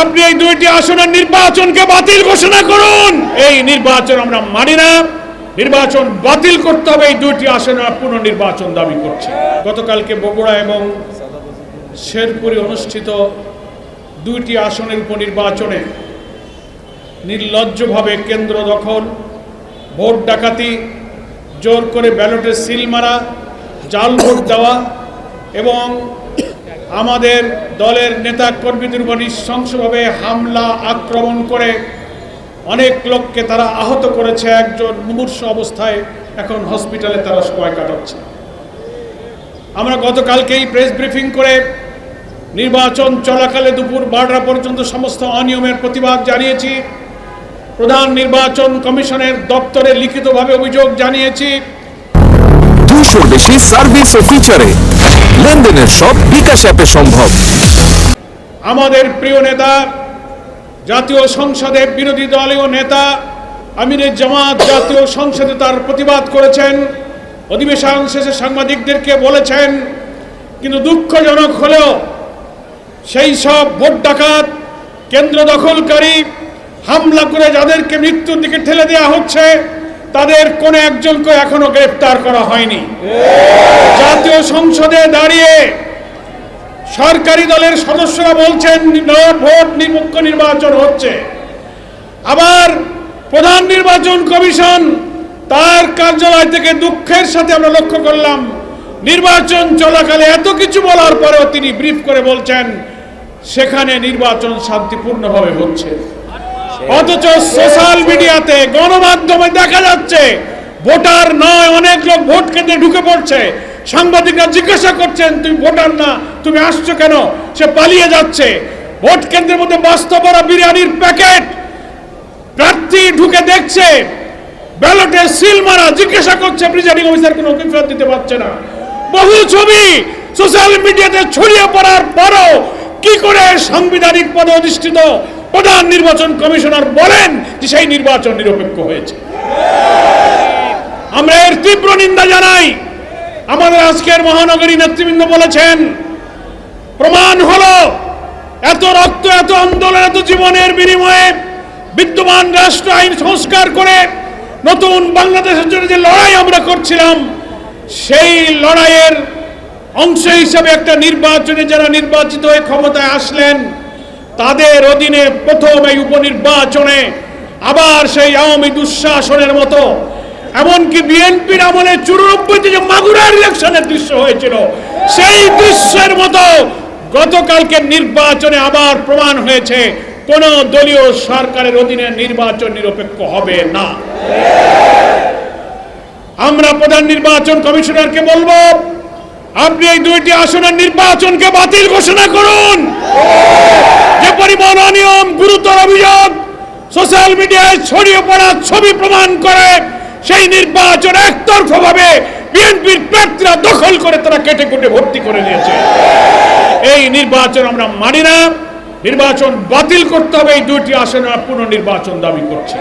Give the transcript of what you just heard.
আপনি এই দুইটি আসনের নির্বাচনকে বাতিল ঘোষণা করুন। এই নির্বাচন আমরা মানি না, নির্বাচন বাতিল করতে হবে। এই দুইটি আসনের পুনর্নির্বাচন দাবি করছে। গতকালকে বগুড়া এবং শেরপুরে অনুষ্ঠিত দুইটি আসনের উপনির্বাচনে নির্লজ্জভাবে কেন্দ্র দখল, ভোট ডাকাতি, জোর করে ব্যালটে সিল মারা, জাল ভোট দেওয়া এবং আমাদের দলের নেতা কর্মীদের উপর নৃশংসভাবে হামলা আক্রমণ করে অনেক লোককে তারা আহত করেছে। একজন মুমূর্ষ অবস্থায় এখন হসপিটালে তারা সময় কাটাচ্ছে। আমরা গতকালকেই প্রেস ব্রিফিং করে নির্বাচন চলাকালে দুপুর 12টা পর্যন্ত সমস্ত অনিয়মের প্রতিবাদ জানিয়েছি। প্রধান নির্বাচন কমিশনের দপ্তরে লিখিতভাবে অভিযোগ জানিয়েছি। 200-র বেশি সার্ভিস ও ফিচারে লেনদেনের সব বিকাশ অ্যাপে সম্ভব। আমাদের প্রিয় নেতা, জাতীয় সংসদে বিরোধী দলীয় নেতা আমিরে জামাত জাতীয় সংসদে তার প্রতিবাদ করেছেন, অধিবেশন শেষে সাংবাদিকদেরকে বলেছেন। কিন্তু দুঃখজনক হলেও সেই সব ভোট ডাকাত, কেন্দ্র দখলকারী, হামলা করে যাদেরকে মৃত্যুর দিকে ঠেলে দেওয়া হচ্ছে, তাদের কোন একজনকে এখনো গ্রেফতার করা হয়নি। জাতীয় সংসদে দাঁড়িয়ে সরকারি দলের সদস্যরা বলছেন ভোট নিরপেক্ষ নির্বাচন হচ্ছে। আবার প্রধান নির্বাচন কমিশন তার কার্যালয় থেকে দুঃখের সাথে আমরা লক্ষ্য করলাম, নির্বাচন চলাকালে এত কিছু বলার পরেও তিনি ব্রিফ করে বলছেন সেখানে নির্বাচন শান্তিপূর্ণভাবে হচ্ছে। অথচ সোশ্যাল মিডিয়াতে, গণমাধ্যমে দেখা যাচ্ছে ভোটার নয়, অনেক লোক ভোট কেন্দ্রে ঢুকে পড়ছে। সাংবাদিকরা জিজ্ঞাসা করছেন তুমি ভোটার না, তুমি আসছো কেন? সে পালিয়ে যাচ্ছে। ভোট কেন্দ্রের মধ্যে বাস্তবরা বিরিয়ানির প্যাকেট, প্রার্থী ঢুকে দেখছে ব্যালটে সিল মারা, জিজ্ঞাসা করছে প্রিজাইডিং অফিসার কোনো কৈফিয়ত দিতে পারছে না। বহু ছবি সোশ্যাল মিডিয়াতে ছড়িয়ে পড়ার পরও কি করে সাংবিধানিক পদে অধিষ্ঠিত প্রধান নির্বাচন কমিশনার বলেন যে সেই নির্বাচন নিরপেক্ষ হয়েছে? আমরা এর তীব্র নিন্দা জানাই। আমাদের আজকের মহানগরী নেতৃবৃন্দ বলেছেন, প্রমাণ হলো এত রক্ত, এত আন্দোলন, এত জীবনের বিনিময়ে বিদ্যমান রাষ্ট্র আইন সংস্কার করে নতুন বাংলাদেশের জন্য যে লড়াই আমরা করছিলাম, সেই লড়াইয়ের অংশ হিসেবে একটা নির্বাচনে যারা নির্বাচিত হয়ে ক্ষমতায় আসলেন, তাদের অধীনে প্রথম এই উপনির্বাচনে আবার সেই আওয়ামী দুঃশাসনের মতো, এমনকি বিএনপির আমলে 94-তে যে মাগুরার ইলেকশনের দৃশ্য হয়েছিল, সেই দৃশ্যের মতো গতকালকে নির্বাচনে আবার প্রমাণ হয়েছে কোন দলীয় সরকারের অধীনে নির্বাচন নিরপেক্ষ হবে না। আমরা প্রধান নির্বাচন কমিশনারকে বলবো, আপনি এই দুইটি আসনের নির্বাচনকে বাতিল ঘোষণা করুন। যে পরিমাণ অনিয়ম, গুরুতর অভিযোগ সোশ্যাল মিডিয়ায় ছড়িয়ে পড়া ছবি প্রমাণ করে সেই নির্বাচন একতরফাভাবে বিএনপির প্রার্থীরা দখল করে তারা কেটে কুটে ভর্তি করে নিয়েছে। এই নির্বাচন আমরা মানি না, নির্বাচন বাতিল করতে হবে। এই দুইটি আসনের পুনর্নির্বাচন দাবি করছে।